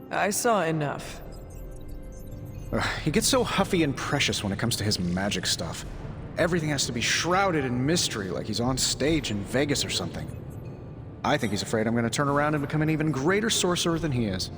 I saw enough. He gets so huffy and precious when it comes to his magic stuff. Everything has to be shrouded in mystery, like he's on stage in Vegas or something. I think he's afraid I'm going to turn around and become an even greater sorcerer than he is.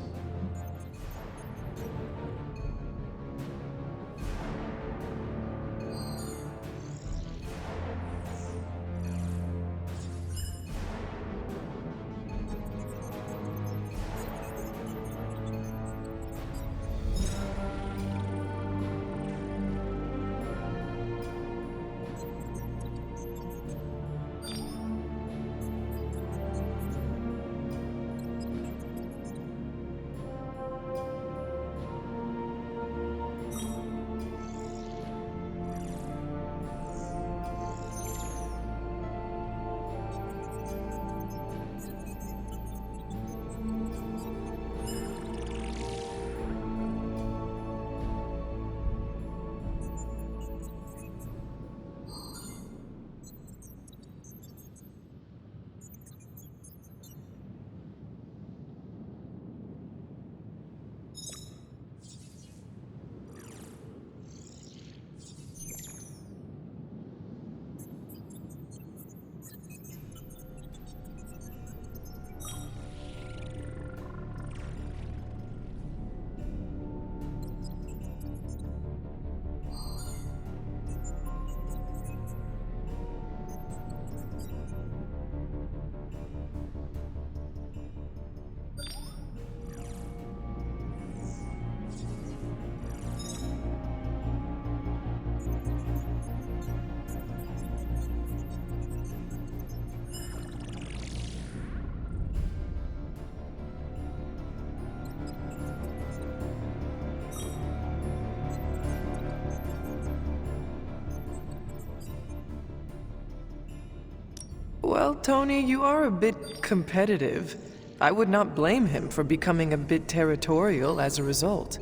Well, Tony, you are a bit competitive. I would not blame him for becoming a bit territorial as a result.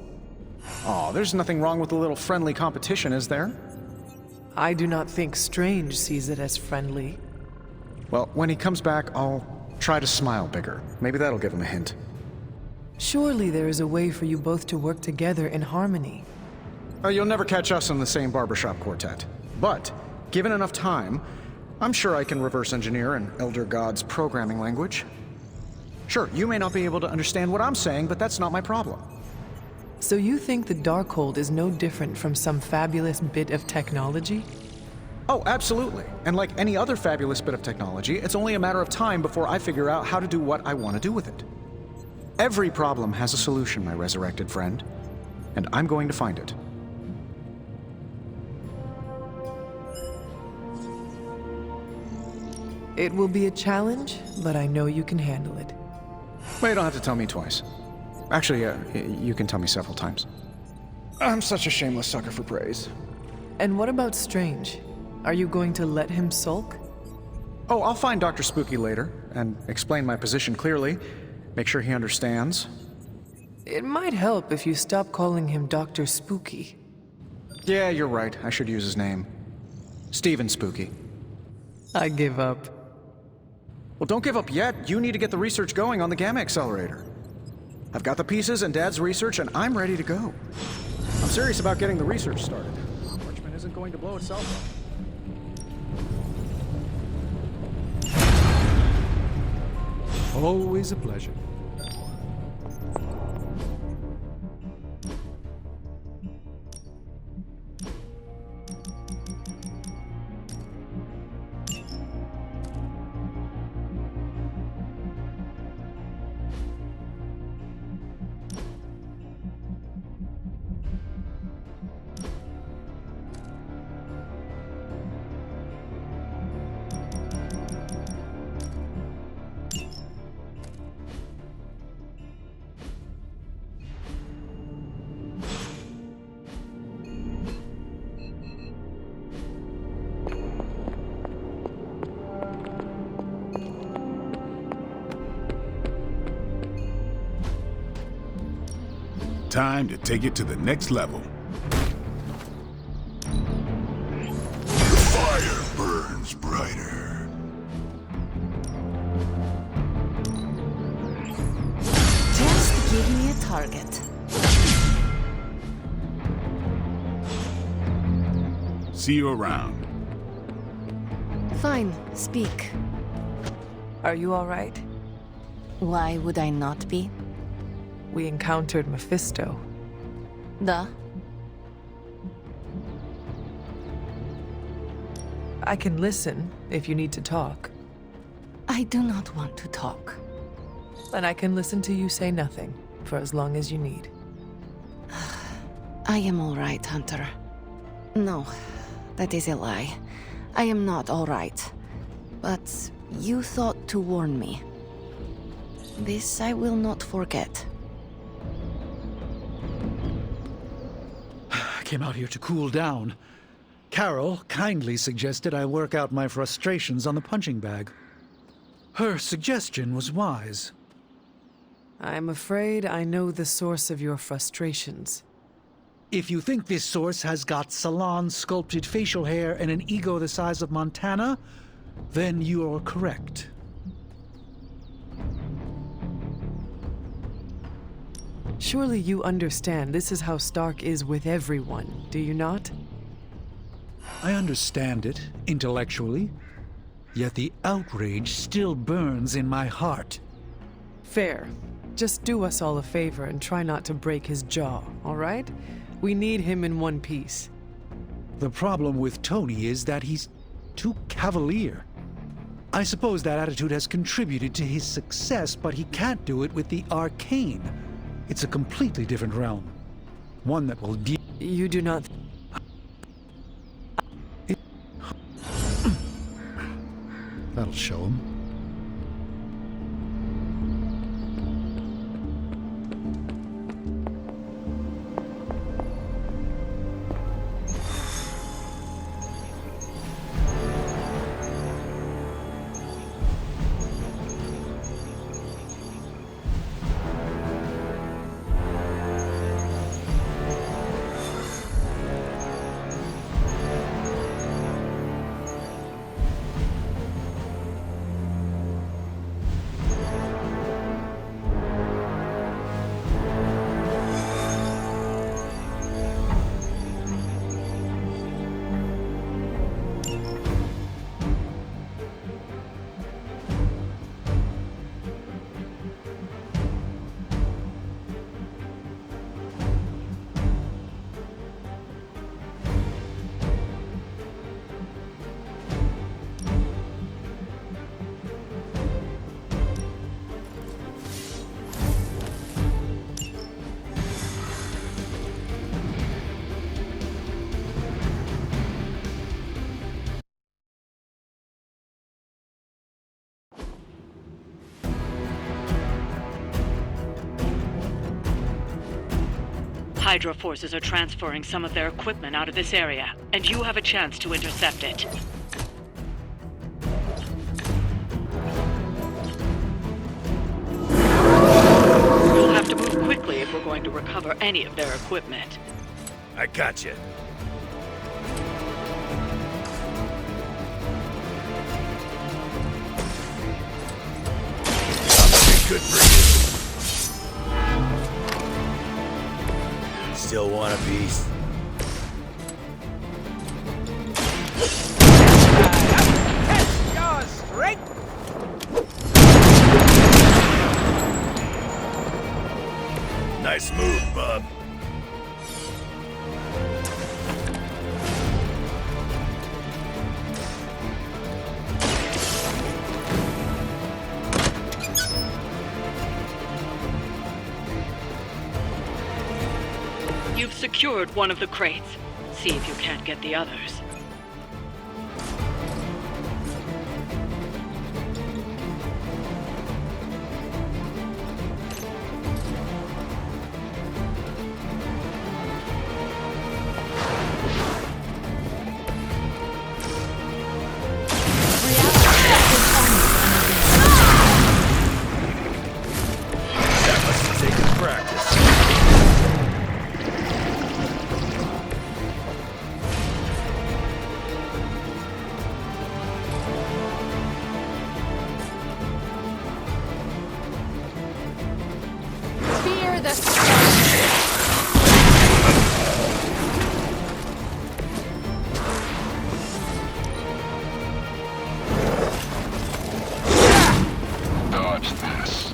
Aw, there's nothing wrong with a little friendly competition, is there? I do not think Strange sees it as friendly. Well, when he comes back, I'll try to smile bigger. Maybe that'll give him a hint. Surely there is a way for you both to work together in harmony. You'll never catch us in the same barbershop quartet. But, given enough time, I'm sure I can reverse engineer an Elder God's programming language. Sure, you may not be able to understand what I'm saying, but that's not my problem. So you think the Darkhold is no different from some fabulous bit of technology? Oh, absolutely. And like any other fabulous bit of technology, it's only a matter of time before I figure out how to do what I want to do with it. Every problem has a solution, my resurrected friend. And I'm going to find it. It will be a challenge, but I know you can handle it. Well, you don't have to tell me twice. Actually, you can tell me several times. I'm such a shameless sucker for praise. And what about Strange? Are you going to let him sulk? Oh, I'll find Dr. Spooky later, and explain my position clearly. Make sure he understands. It might help if you stop calling him Dr. Spooky. Yeah, you're right. I should use his name. Stephen Spooky. I give up. Well, don't give up yet. You need to get the research going on the Gamma Accelerator. I've got the pieces and Dad's research, and I'm ready to go. I'm serious about getting the research started. Parchment isn't going to blow itself up. Always a pleasure. Time to take it to the next level. The fire burns brighter. Just give me a target. See you around. Fine, speak. Are you all right? Why would I not be? We encountered Mephisto. Duh. I can listen if you need to talk. I do not want to talk. And I can listen to you say nothing for as long as you need. I am all right, Hunter. No, that is a lie. I am not all right. But you thought to warn me. This I will not forget. I came out here to cool down. Carol kindly suggested I work out my frustrations on the punching bag. Her suggestion was wise. I'm afraid I know the source of your frustrations. If you think this source has got salon-sculpted facial hair and an ego the size of Montana, then you are correct. Surely you understand this is how Stark is with everyone, do you not? I understand it, intellectually, yet the outrage still burns in my heart. Fair. Just do us all a favor and try not to break his jaw, all right? We need him in one piece. The problem with Tony is that he's too cavalier. I suppose that attitude has contributed to his success, but he can't do it with the arcane. It's a completely different realm. One that will deal... You do not... That'll show him. Hydra forces are transferring some of their equipment out of this area, and you have a chance to intercept it. You'll have to move quickly if we're going to recover any of their equipment. I gotcha. Good for you. Still want a piece? Straight. Nice move, bub. You've secured one of the crates. See if you can't get the others. That must have taken practice. Dodge this.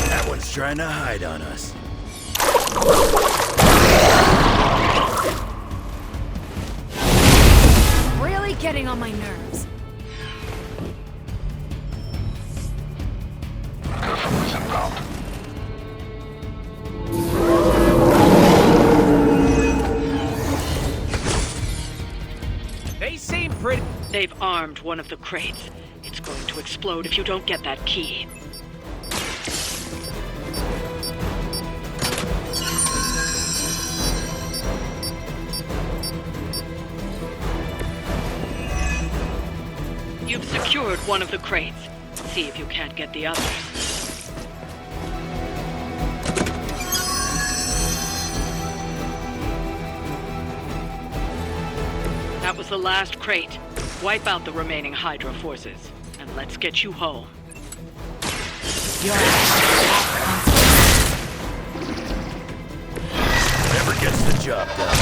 That one's trying to hide on us. Really getting on my nerves. Careful is inbound. They seem pretty. They've armed one of the crates. It's going to explode if you don't get that key. You've secured one of the crates. See if you can't get the others. That was the last crate. Wipe out the remaining Hydra forces, and let's get you home. Never gets the job done.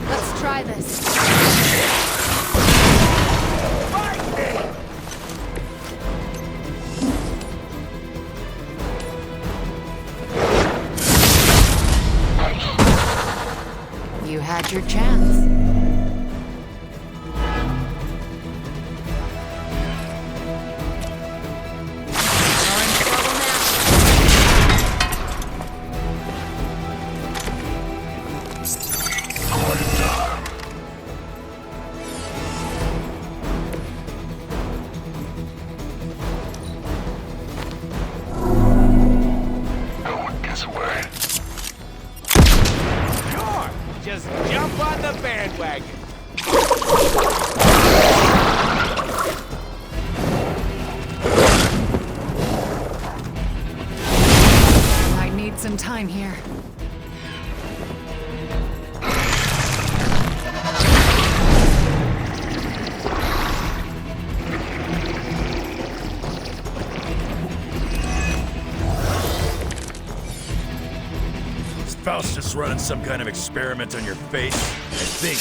Let's try this. You had your chance. No one gets away. Sure. Just jump on the bandwagon. Might need some time here. Is Faustus running some kind of experiment on your face? I think.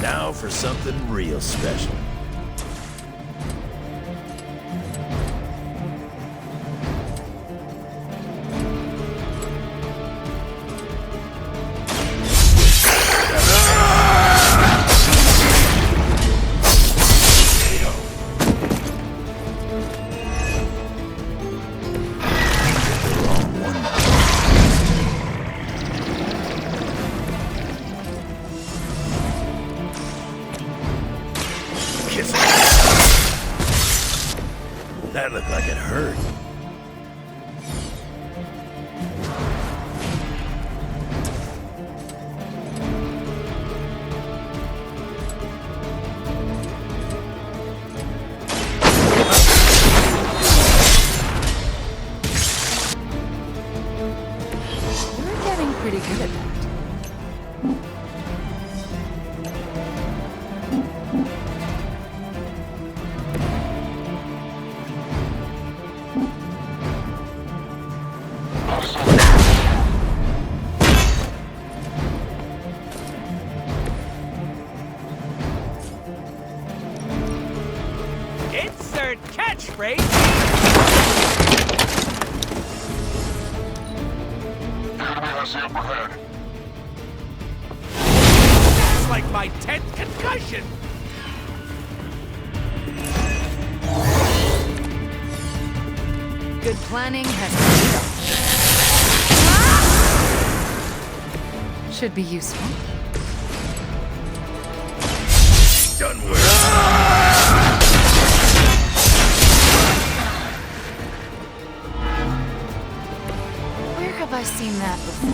Now for something real special. That looked like it hurt. You're getting pretty good at that. Insert catchphrase. Enemy has the upper hand. That's like my 10th concussion. Good planning has paid off. Should be useful. Done with. have I seen that before?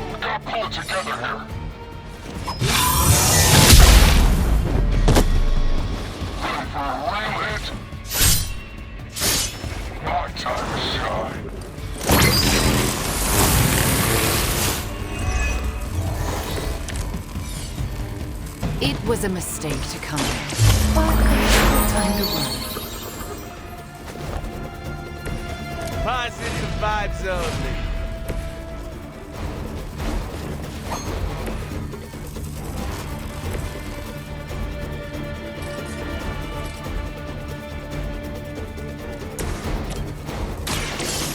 We gotta pull it together here. Ready for a real hit? My time to shine. It was a mistake to come here, but there's still time to run. Positive vibes only.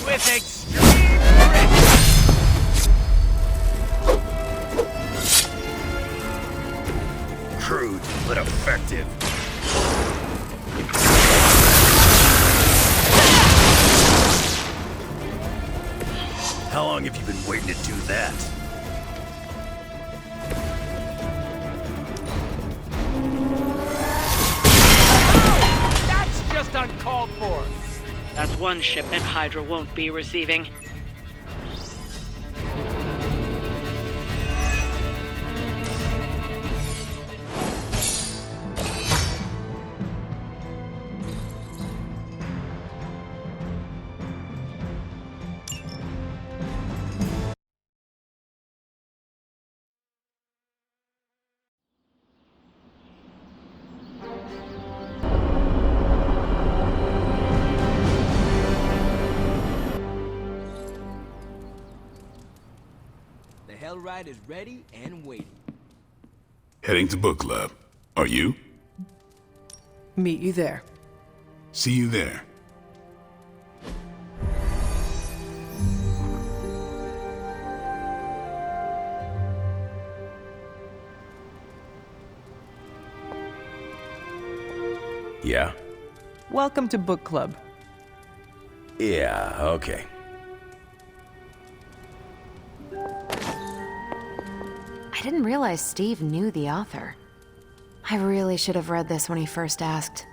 With extreme grit. Crude, but effective. How long have you been waiting to do that? That's just uncalled for. That's one shipment Hydra won't be receiving. The Hellride is ready and waiting. Heading to book club. Are you? Meet you there. See you there. Yeah? Welcome to book club. Yeah, okay. I didn't realize Steve knew the author. I really should have read this when he first asked.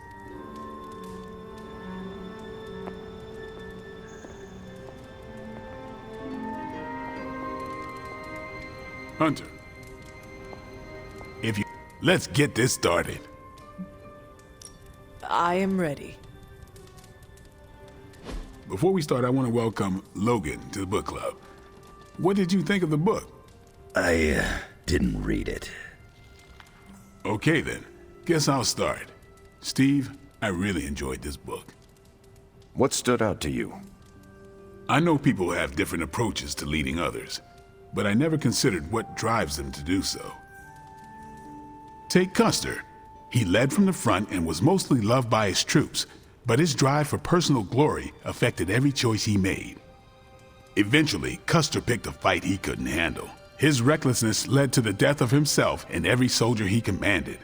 Hunter. If you... Let's get this started. I am ready. Before we start, I want to welcome Logan to the book club. What did you think of the book? I didn't read it. Okay then. Guess I'll start. Steve, I really enjoyed this book. What stood out to you? I know people have different approaches to leading others, but I never considered what drives them to do so. Take Custer. He led from the front and was mostly loved by his troops, but his drive for personal glory affected every choice he made. Eventually, Custer picked a fight he couldn't handle. His recklessness led to the death of himself and every soldier he commanded.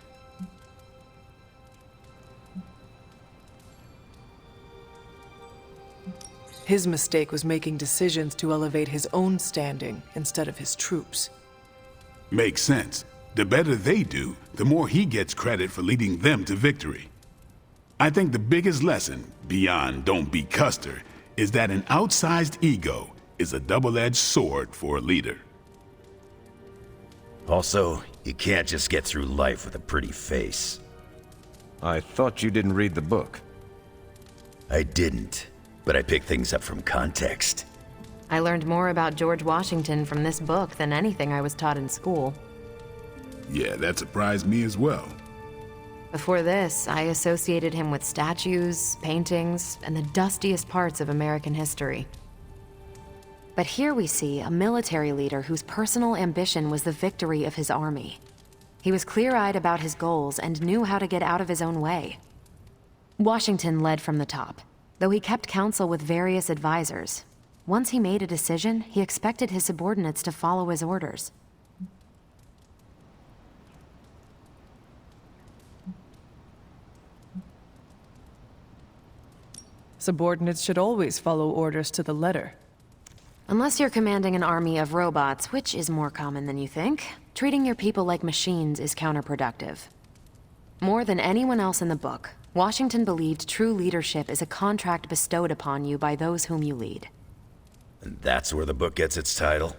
His mistake was making decisions to elevate his own standing instead of his troops. Makes sense. The better they do, the more he gets credit for leading them to victory. I think the biggest lesson, beyond don't be Custer, is that an outsized ego is a double-edged sword for a leader. Also, you can't just get through life with a pretty face. I thought you didn't read the book. I didn't, but I picked things up from context. I learned more about George Washington from this book than anything I was taught in school. Yeah, that surprised me as well. Before this, I associated him with statues, paintings, and the dustiest parts of American history. But here we see a military leader whose personal ambition was the victory of his army. He was clear-eyed about his goals and knew how to get out of his own way. Washington led from the top, though he kept counsel with various advisors. Once he made a decision, he expected his subordinates to follow his orders. Subordinates should always follow orders to the letter. Unless you're commanding an army of robots, which is more common than you think, treating your people like machines is counterproductive. More than anyone else in the book, Washington believed true leadership is a contract bestowed upon you by those whom you lead. And that's where the book gets its title?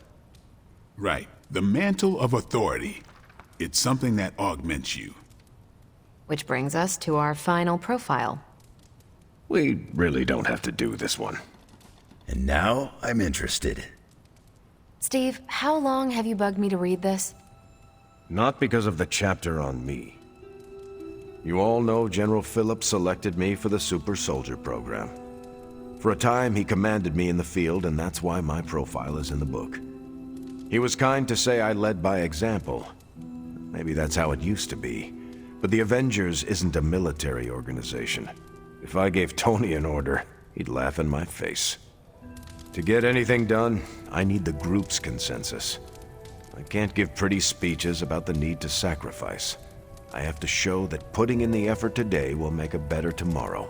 Right. The mantle of authority. It's something that augments you. Which brings us to our final profile. We really don't have to do this one. And now I'm interested. Steve, how long have you bugged me to read this? Not because of the chapter on me. You all know General Phillips selected me for the Super Soldier program. For a time, he commanded me in the field, and that's why my profile is in the book. He was kind to say I led by example. Maybe that's how it used to be. But the Avengers isn't a military organization. If I gave Tony an order, he'd laugh in my face. To get anything done, I need the group's consensus. I can't give pretty speeches about the need to sacrifice. I have to show that putting in the effort today will make a better tomorrow.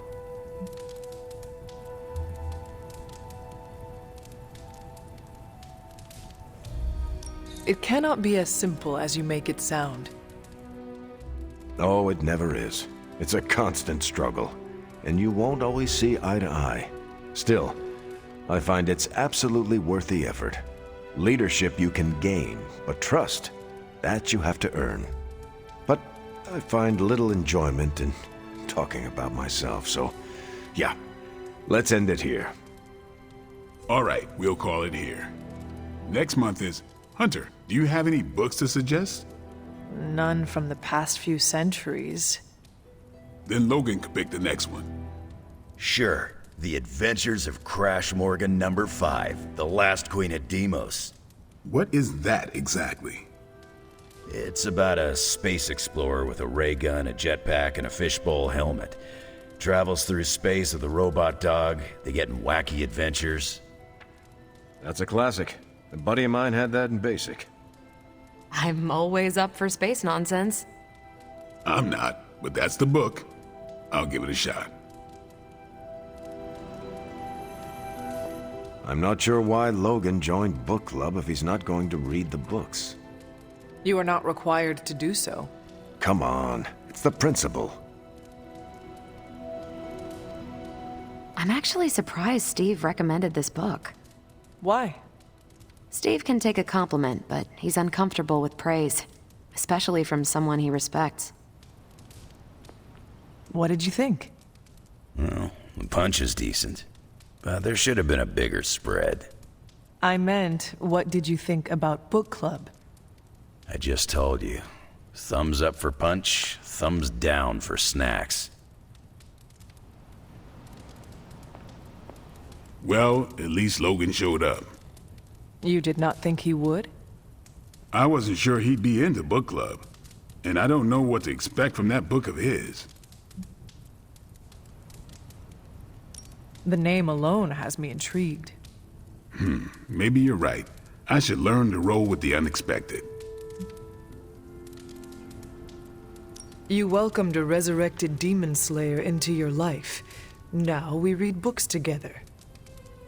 It cannot be as simple as you make it sound. Oh, it never is. It's a constant struggle, and you won't always see eye to eye. Still, I find it's absolutely worth the effort. Leadership you can gain, but trust, that you have to earn. But I find little enjoyment in talking about myself, so yeah, let's end it here. All right, we'll call it here. Next month is... Hunter, do you have any books to suggest? None from the past few centuries. Then Logan could pick the next one. Sure. The Adventures of Crash Morgan number 5, The Last Queen of Deimos. What is that exactly? It's about a space explorer with a ray gun, a jetpack, and a fishbowl helmet. Travels through space with a robot dog. They get in wacky adventures. That's a classic. A buddy of mine had that in basic. I'm always up for space nonsense. I'm not, but that's the book. I'll give it a shot. I'm not sure why Logan joined book club if he's not going to read the books. You are not required to do so. Come on, it's the principle. I'm actually surprised Steve recommended this book. Why? Steve can take a compliment, but he's uncomfortable with praise, especially from someone he respects. What did you think? Well, the punch is decent, but there should have been a bigger spread. I meant, what did you think about book club? I just told you. Thumbs up for punch, thumbs down for snacks. Well, at least Logan showed up. You did not think he would? I wasn't sure he'd be into book club, and I don't know what to expect from that book of his. The name alone has me intrigued. Maybe you're right. I should learn to roll with the unexpected. You welcomed a resurrected demon slayer into your life. Now we read books together.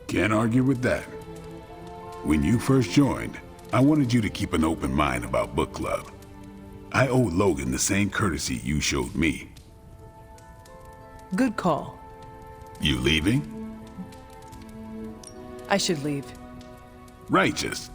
Can't argue with that. When you first joined, I wanted you to keep an open mind about book club. I owe Logan the same courtesy you showed me. Good call. You leaving? I should leave. Righteous.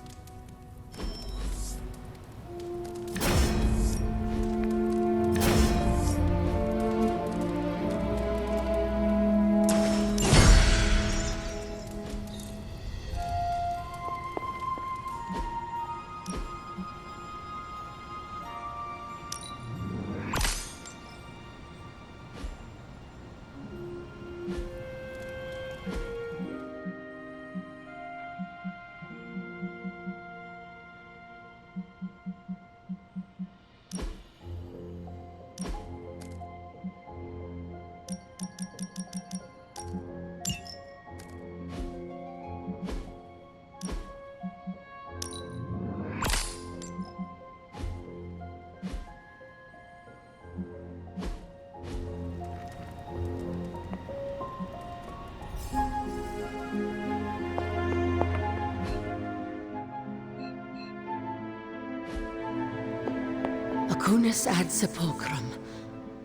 Lacunas ad sepulchrum.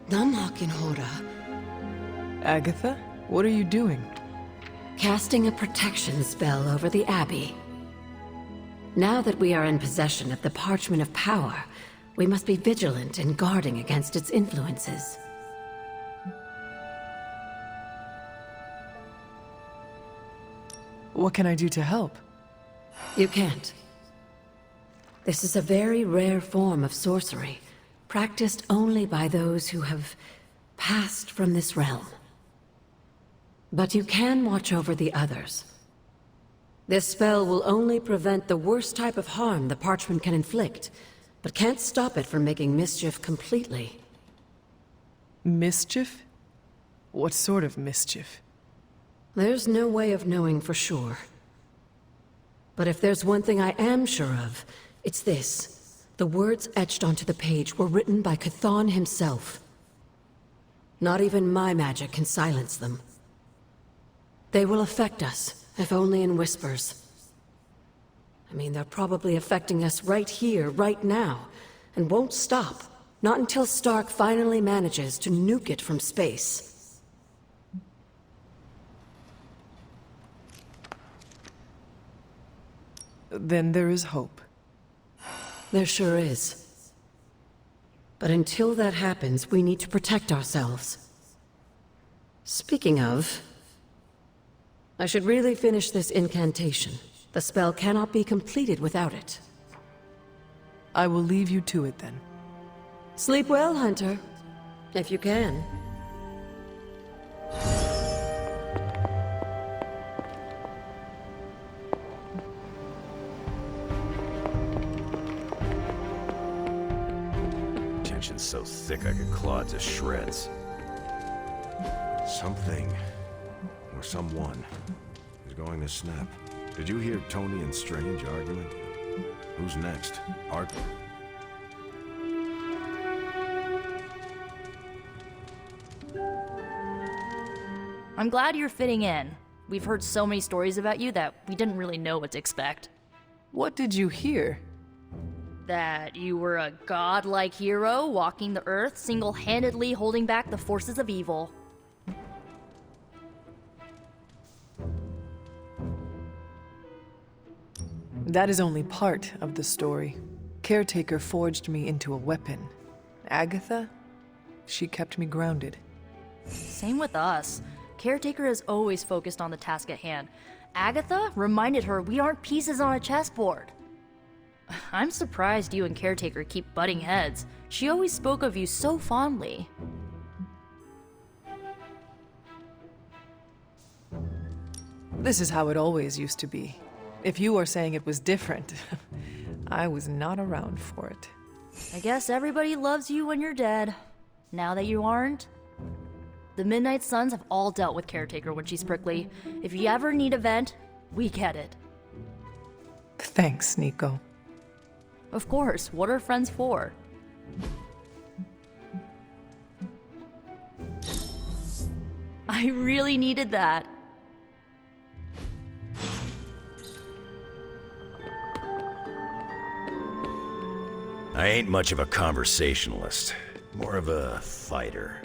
Namhakin hora. Agatha, what are you doing? Casting a protection spell over the Abbey. Now that we are in possession of the Parchment of Power, we must be vigilant in guarding against its influences. What can I do to help? You can't. This is a very rare form of sorcery, practiced only by those who have passed from this realm. But you can watch over the others. This spell will only prevent the worst type of harm the parchment can inflict, but can't stop it from making mischief completely. Mischief? What sort of mischief? There's no way of knowing for sure. But if there's one thing I am sure of, it's this. The words etched onto the page were written by Chthon himself. Not even my magic can silence them. They will affect us, if only in whispers. I mean, they're probably affecting us right here, right now, and won't stop. Not until Stark finally manages to nuke it from space. Then there is hope. There sure is. But until that happens, we need to protect ourselves. Speaking of, I should really finish this incantation. The spell cannot be completed without it. I will leave you to it then. Sleep well, Hunter. If you can. Tension's so thick I could claw it to shreds. Something, or someone, is going to snap. Did you hear Tony and Strange arguing? Who's next? Art? I'm glad you're fitting in. We've heard so many stories about you that we didn't really know what to expect. What did you hear? That you were a godlike hero walking the earth, single-handedly holding back the forces of evil. That is only part of the story. Caretaker forged me into a weapon. Agatha? She kept me grounded. Same with us. Caretaker is always focused on the task at hand. Agatha reminded her we aren't pieces on a chessboard. I'm surprised you and Caretaker keep butting heads. She always spoke of you so fondly. This is how it always used to be. If you are saying it was different, I was not around for it. I guess everybody loves you when you're dead. Now that you aren't, the Midnight Suns have all dealt with Caretaker when she's prickly. If you ever need a vent, we get it. Thanks, Nico. Of course, what are friends for? I really needed that. I ain't much of a conversationalist, more of a fighter.